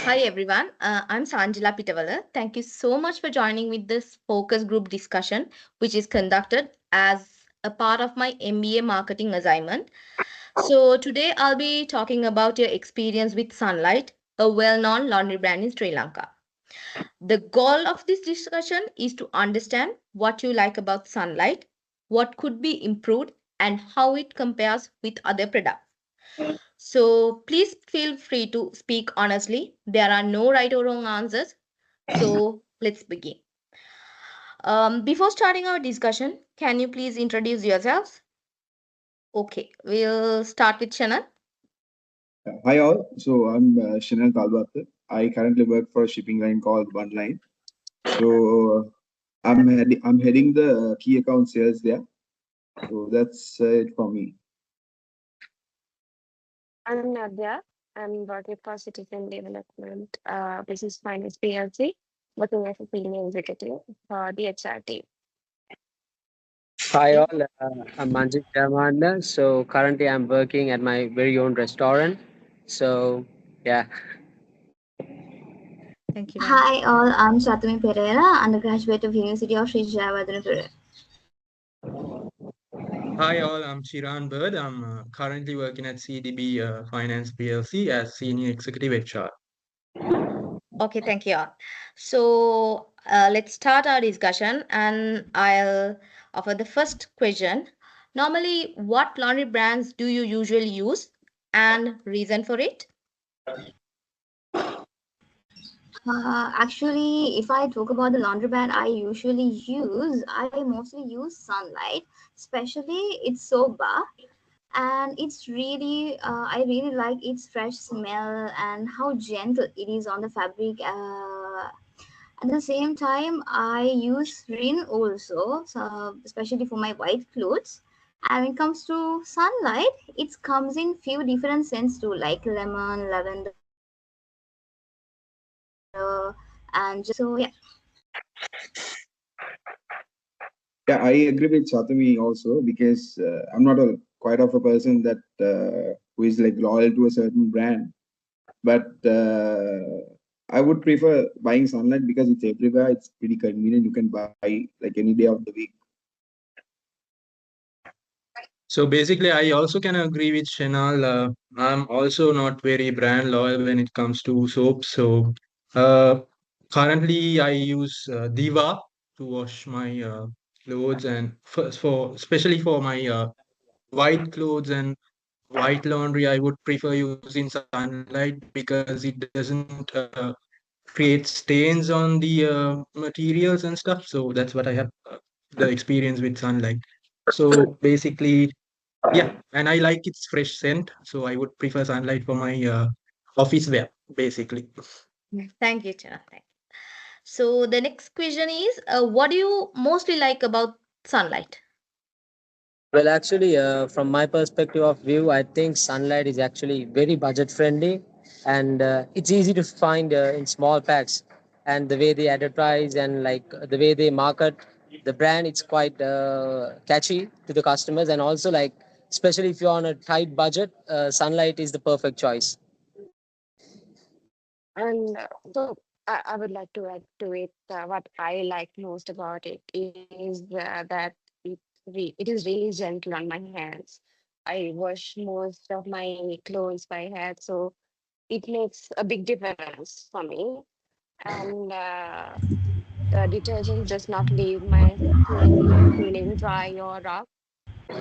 Hi everyone, I'm Sanjila Pitawala. Thank you so much for joining with this focus group discussion, which is conducted as a part of my MBA marketing assignment. So today I'll be talking about your experience with Sunlight, a well-known laundry brand in Sri Lanka. The goal of this discussion is to understand what you like about Sunlight, what could be improved, and how it compares with other products. So please feel free to speak honestly. There are no right or wrong answers. So let's begin. Before starting our discussion, can you please introduce yourselves? Okay, we'll start with Shannon. Hi all. So I'm Shinal Talbat. I currently work for a shipping line called One Line. So I'm heading the key account sales there. So that's it for me. I'm Nadia. I'm working for Citizen Development Business Finance PLC, working as a senior executive for the HR team. Hi all, I'm Manjit Ramanda. So currently I'm working at my very own restaurant. So yeah. Thank you, ma'am. Hi all, I'm Chatumi Pereira, undergraduate of University of Sri Jayawardena. Hi all, I'm Shiran Bird. I'm currently working at CDB Finance PLC as Senior Executive HR. Okay, thank you all. So let's start our discussion and I'll offer the first question. Normally, what laundry brands do you usually use and reason for it? Actually, if I talk about the laundry brand I mostly use Sunlight, especially it's so bar and it's really, I really like its fresh smell and how gentle it is on the fabric. At the same time, I use Rin also, so especially for my white clothes. And when it comes to Sunlight, it comes in few different scents too, like lemon, lavender, and so yeah. Yeah, I agree with Chatumi also because I'm not a quite of a person that who is like loyal to a certain brand. But I would prefer buying Sunlight because it's everywhere. It's pretty convenient. You can buy like any day of the week. So basically, I also can agree with Shenal. I'm also not very brand loyal when it comes to soap. So uh, currently, I use Diva to wash my clothes and for especially for my white clothes and white laundry, I would prefer using Sunlight because it doesn't create stains on the materials and stuff. So that's what I have the experience with Sunlight. So basically, yeah, and I like its fresh scent. So I would prefer Sunlight for my office wear, basically. Thank you, Chana. Thank you. So the next question is, what do you mostly like about Sunlight? Well, actually, from my perspective of view, I think Sunlight is actually very budget friendly, and it's easy to find in small packs. And the way they advertise and like the way they market the brand, it's quite catchy to the customers, and also like especially if you're on a tight budget, Sunlight is the perfect choice. And I would like to add to it what I like most about it is that it is really gentle on my hands. I wash most of my clothes by hand, so it makes a big difference for me. And the detergent does not leave my skin feeling dry or rough.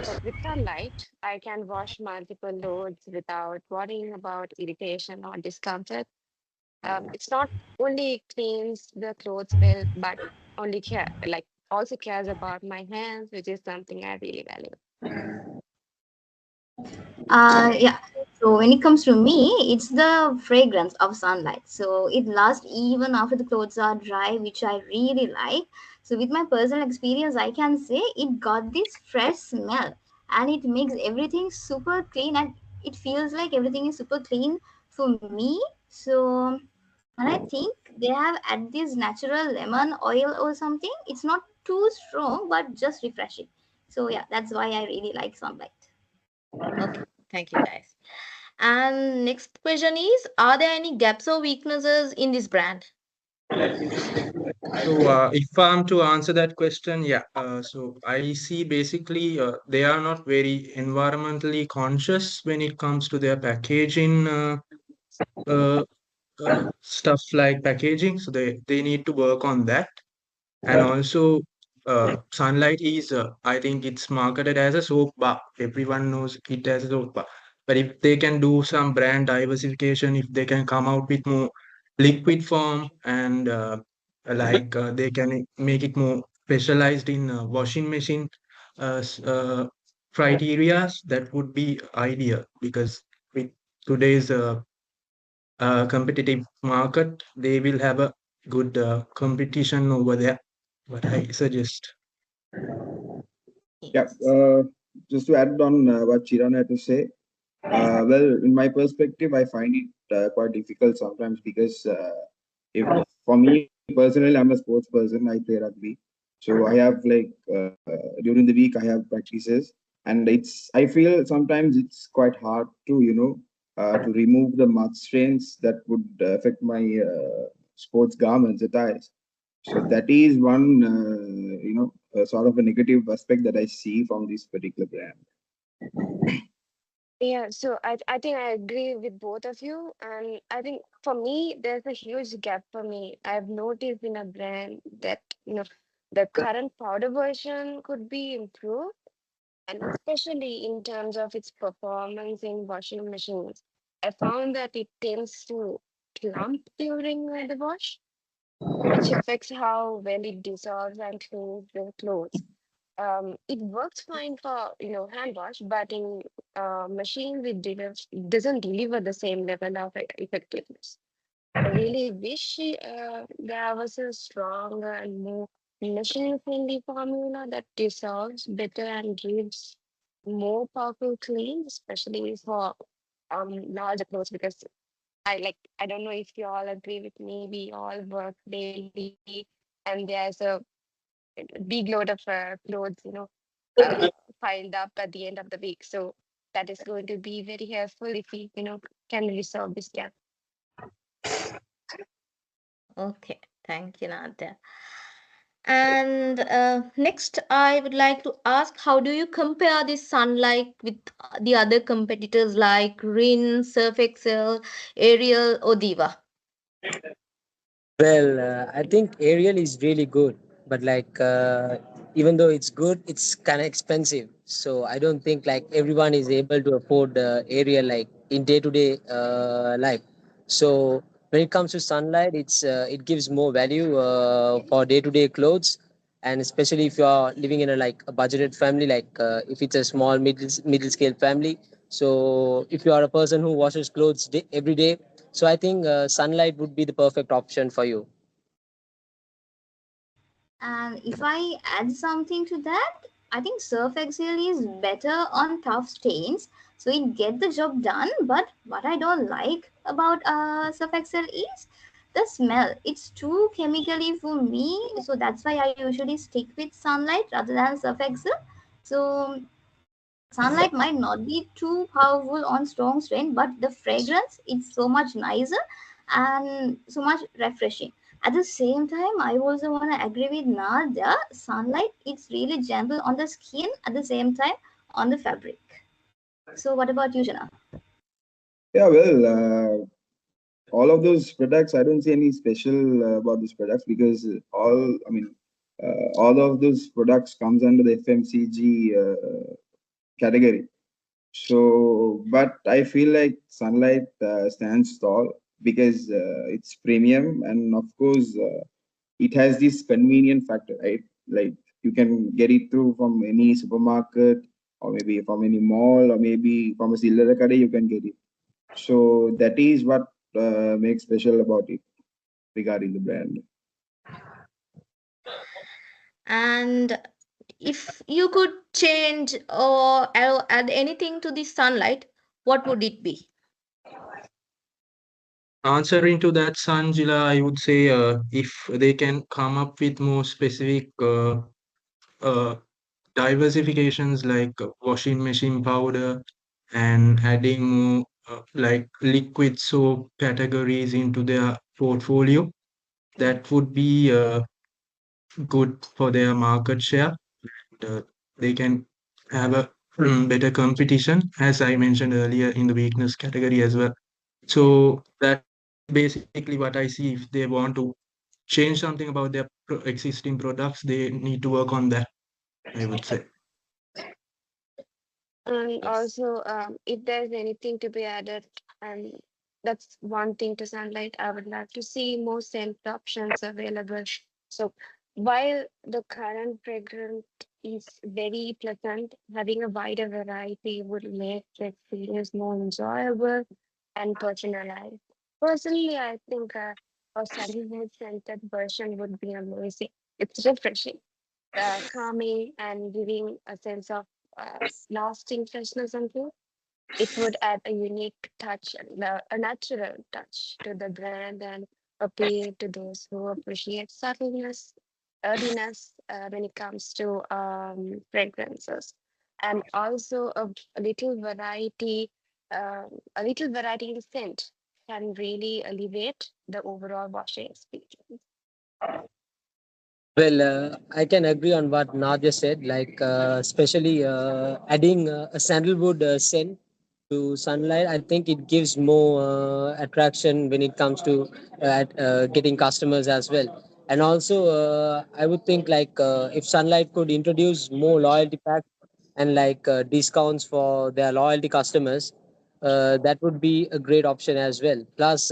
So with Sunlight, I can wash multiple loads without worrying about irritation or discomfort. It's not only cleans the clothes well, but only care like also cares about my hands, which is something I really value. Yeah. So when it comes to me, it's the fragrance of Sunlight. So it lasts even after the clothes are dry, which I really like. So with my personal experience, I can say it got this fresh smell and it makes everything super clean and it feels like everything is super clean for me. So and I think they have add this natural lemon oil or something. It's not too strong, but just refreshing. So yeah, that's why I really like Sunlight. Okay, thank you, guys. And next question is, are there any gaps or weaknesses in this brand? So, if I'm to answer that question, yeah. So I see basically they are not very environmentally conscious when it comes to their packaging. Uh, Stuff like packaging, so they need to work on that. And also, Sunlight is, I think it's marketed as a soap bar. Everyone knows it as a soap bar. But if they can do some brand diversification, if they can come out with more liquid form and they can make it more specialized in washing machine uh, s- uh, criteria, that would be ideal because with today's competitive market, they will have a good competition over there. What I suggest. Yeah. Yes. Just to add on what Chiran had to say, well, in my perspective, I find it quite difficult sometimes because if for me personally, I'm a sports person. I play rugby, so I have during the week I have practices, and it's I feel sometimes it's quite hard to to remove the mud stains that would affect my sports garments attires. So that is one sort of a negative aspect that I see from this particular brand. Yeah, so I think I agree with both of you, and I think for me there's a huge gap for me. I've noticed in a brand that the current powder version could be improved, and especially in terms of its performance in washing machines. I found that it tends to clump during the wash, which affects how well it dissolves and cleans the clothes. It works fine for hand wash, but in machines it doesn't deliver the same level of effectiveness. I really wish there was a stronger and more machine friendly formula that dissolves better and gives more powerful clean, especially for larger clothes, because I don't know if you all agree with me, we all work daily and there's a big load of clothes, uh, piled up at the end of the week. So that is going to be very helpful if we, can resolve this gap. Okay, thank you, Nadia. And next, I would like to ask, how do you compare this Sunlight with the other competitors like Rin, Surf Excel, Ariel, or Diva? Well, I think Ariel is really good, but even though it's good, it's kind of expensive. So I don't think like everyone is able to afford Ariel like in day to day life. So when it comes to Sunlight, it gives more value for day to day clothes, and especially if you are living in a budgeted family, if it's a small middle scale family. So if you are a person who washes clothes every day, so I think Sunlight would be the perfect option for you. And if I add something to that, I think Surf Excel is better on tough stains, so it get the job done. But what I don't like about Surf Excel is the smell. It's too chemically for me, so that's why I usually stick with Sunlight rather than Surf Excel. So Sunlight might not be too powerful on strong strain, but the fragrance is so much nicer and so much refreshing. At the same time, I also want to agree with Nadia. Sunlight, it's really gentle on the skin, at the same time on the fabric. So, what about you, Jana? Yeah, well, all of those products, I don't see any special about these products because all of those products comes under the FMCG category. So, but I feel like Sunlight stands tall because it's premium, and of course, it has this convenient factor, right? Like you can get it through from any supermarket, or maybe from any mall, or maybe from a silver kadai you can get it. So that is what makes special about it regarding the brand. And if you could change or add anything to this Sunlight, what would it be? Answering to that, Sanjila, I would say if they can come up with more specific uh, diversifications like washing machine powder and adding more like liquid soap categories into their portfolio. That would be good for their market share. uh, they can have a better competition, as I mentioned earlier, in the weakness category as well. So that's basically what I see. If they want to change something about their existing products, they need to work on that, I would say. And Yes. also, if there's anything to be added, and that's one thing to Sunlight, I would like to see more scent options available. So while the current fragrance is very pleasant, having a wider variety would make the experience more enjoyable and personalized. Personally, I think a sandalwood scented version would be amazing. It's refreshing, calming, and giving a sense of lasting freshness and feel. It would add a unique touch, and a natural touch to the brand and appeal to those who appreciate subtleness, earthiness when it comes to fragrances, and also a little variety, a little variety in scent can really elevate the overall washing experience. Well, I can agree on what Nadia said, like especially adding a sandalwood scent to sunlight. I think it gives more attraction when it comes to getting customers as well. And also, I would think like if sunlight could introduce more loyalty packs and like discounts for their loyalty customers, that would be a great option as well. Plus,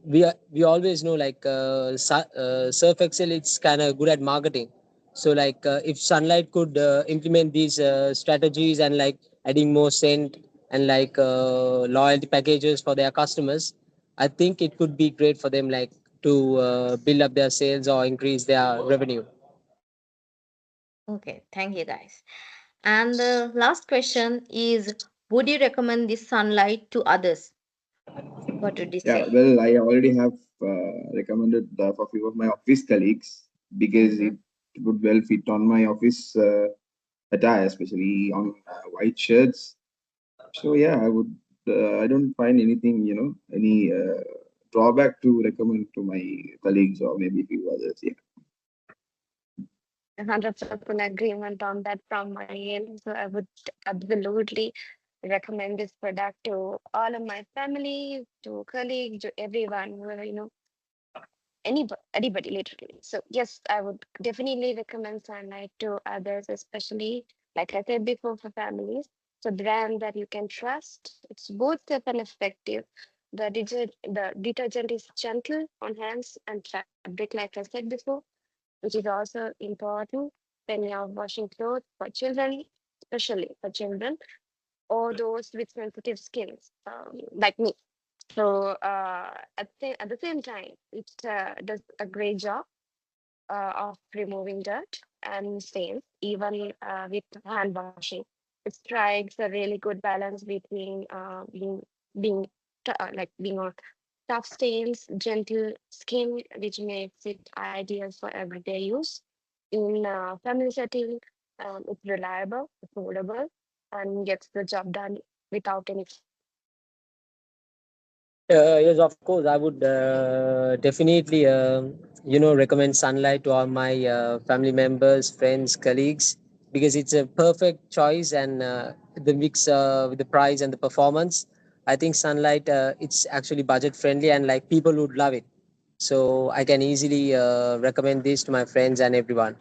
we always know like Surf Excel, it's kind of good at marketing. So like if Sunlight could implement these strategies and like adding more scent and like loyalty packages for their customers, I think it could be great for them like to build up their sales or increase their revenue. Okay, thank you guys. And the last question is, would you recommend this sunlight to others? What would you Yeah, say? well, I already have recommended for few of my office colleagues because Mm-hmm. it would well fit on my office attire, especially on white shirts. So yeah, I would. I don't find anything, any drawback to recommend to my colleagues or maybe few others. Yeah. 100% agreement on that from my end. So I would absolutely recommend this product to all of my family, to colleagues, to everyone, anybody literally. So yes, I would definitely recommend Sunlight to others, especially like I said before, for families. It's a brand that you can trust. It's both safe and effective. The detergent is gentle on hands and fabric, like I said before, which is also important when you're washing clothes for children, especially for children or those with sensitive skins, like me. So at the same time, it does a great job of removing dirt and stains, even with hand washing. It strikes a really good balance between being being on tough stains, gentle skin, which makes it ideal for everyday use. In family setting, it's reliable, affordable, and gets the job done without any. Yes, of course. I would definitely, recommend Sunlight to all my family members, friends, colleagues, because it's a perfect choice and the mix with the price and the performance. I think Sunlight, it's actually budget friendly and like people would love it. So I can easily recommend this to my friends and everyone.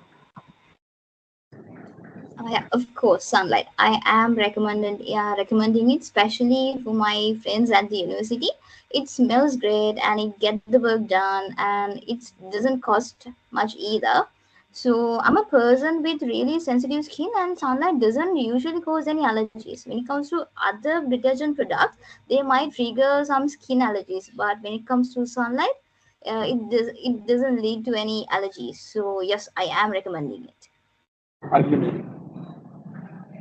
Yeah, of course, sunlight. I am recommending it, especially for my friends at the university. It smells great and it get the work done, and it doesn't cost much either. So I'm a person with really sensitive skin, and sunlight doesn't usually cause any allergies. When it comes to other detergent products, they might trigger some skin allergies, but when it comes to sunlight, it doesn't lead to any allergies. So yes, I am recommending it.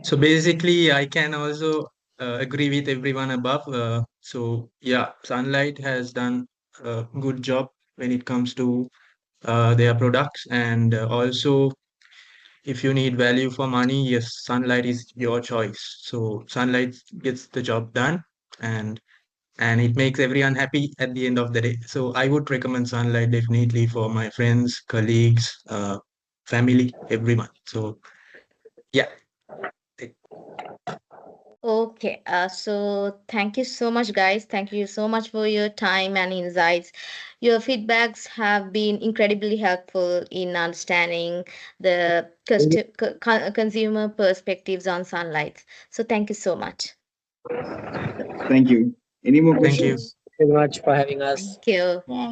So basically, I can also agree with everyone above. So yeah, Sunlight has done a good job when it comes to their products, and also if you need value for money, yes, Sunlight is your choice. So Sunlight gets the job done. and it makes everyone happy at the end of the day. So I would recommend sunlight definitely for my friends, colleagues, family, everyone. So yeah. Okay, so thank you so much, guys. Thank you so much for your time and insights. Your feedbacks have been incredibly helpful in understanding the consumer perspectives on sunlight. So thank you so much. Thank you. Any more Thank you. questions? Thank you very much for having us. Thank you. Thank